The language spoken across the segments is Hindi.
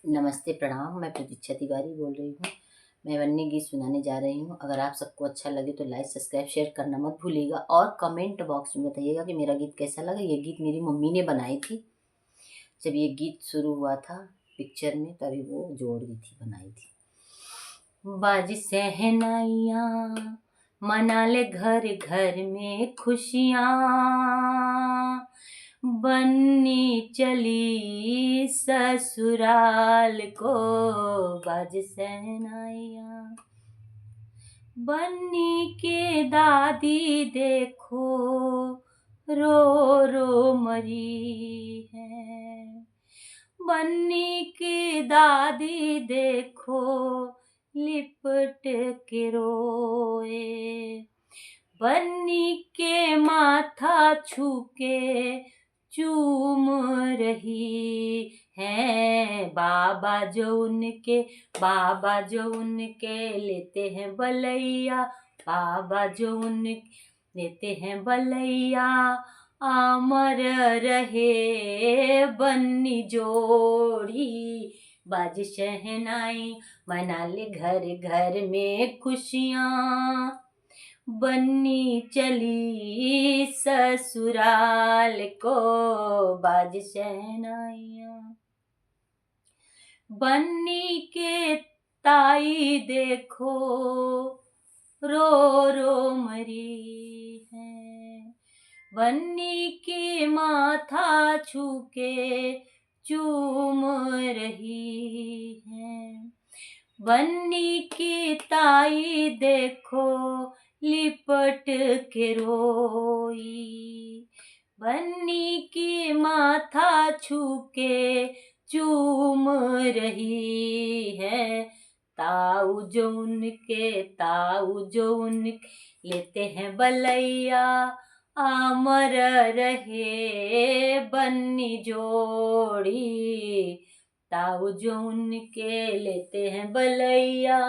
नमस्ते प्रणाम। मैं प्रतीक्षा तिवारी बोल रही हूँ। मैं वन्य गीत सुनाने जा रही हूँ। अगर आप सबको अच्छा लगे तो लाइक सब्सक्राइब शेयर करना मत भूलिएगा और कमेंट बॉक्स में बताइएगा कि मेरा गीत कैसा लगा। ये गीत मेरी मम्मी ने बनाई थी। जब ये गीत शुरू हुआ था पिक्चर में तभी वो जोड़ दी थी, बनाई थी। बाज सहनाइयाँ मना ले घर घर में खुशियाँ, बन्नी चली ससुराल को। बाज सहनाइयाँ बन्नी के दादी देखो रो रो मरी है। बन्नी की दादी देखो लिपट के रोए। बन्नी के माथा छू के चूम रही है। बाबा जो उनके लेते हैं बलैया। बाबा जो उनके लेते हैं बलैया। अमर रहे बन्नी जोड़ी। बाज शहनाई मना ले घर घर में खुशियाँ, बन्नी चली ससुराल को। बाज शहनाइयाँ बन्नी के ताई देखो रो रो मरी है। बन्नी की माथा छू के चूम रही है। बन्नी की ताई देखो लिपट के रोई। बन्नी की माथा छू के चूम रही है। ताऊ जो उनके लेते हैं बलैया। अमर रहे बन्नी जोड़ी। ताऊ जो उनके लेते हैं बलैया।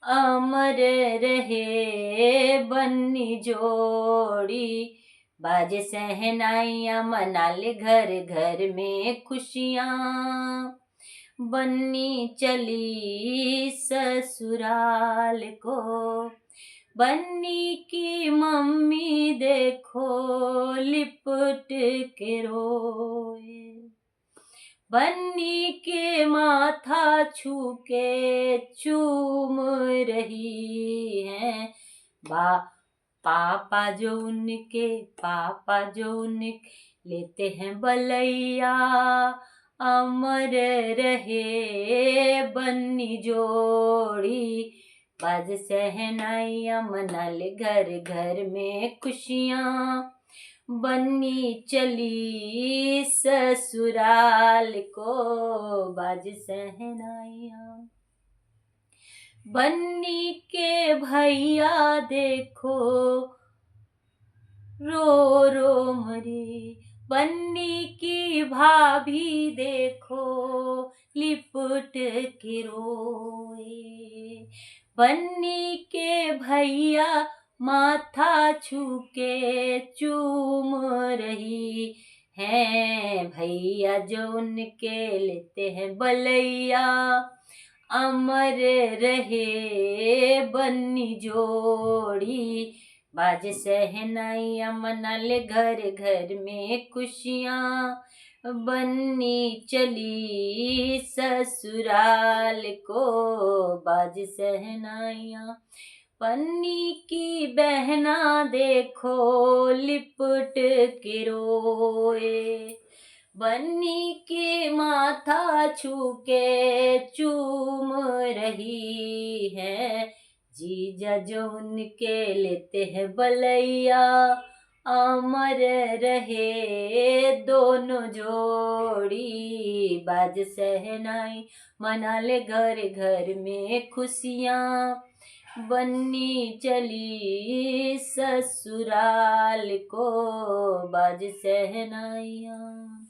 अमर रहे बन्नी जोड़ी। बाजे सहनाइयाँ मना ले घर घर में खुशियाँ, बन्नी चली ससुराल को। बन्नी की मम्मी देखो लिपट के रोए। बन्नी के माथा छू के चूम रही है। पापा जो उनके लेते हैं बलैया। अमर रहे बन्नी जोड़ी। बाज सहनाइयाँ मना ले घर घर में खुशियाँ, बन्नी चली ससुराल को। बाज सहनाइयाँ बन्नी के भैया देखो रो रो मरे। बन्नी की भाभी देखो लिपट के रोए। बन्नी के भैया माथा छू के चूम रही है। भैया जो उनके लेते हैं बलैया। अमर रहे बन्नी जोड़ी। बाज सहनाइयाँ मना ले घर घर में खुशियाँ, बन्नी चली ससुराल को। बाज सहनाइयाँ बन्नी की बहना देखो लिपट के रोए। बन्नी के माथा छू के चूम रही है। जीजा जो उनके लेते हैं बलैया। अमर रहे दोनों जोड़ी। बाज सहनाई मना ले घर घर में खुशियाँ, बन्नी चली ससुराल को। बाज सहनाइयाँ।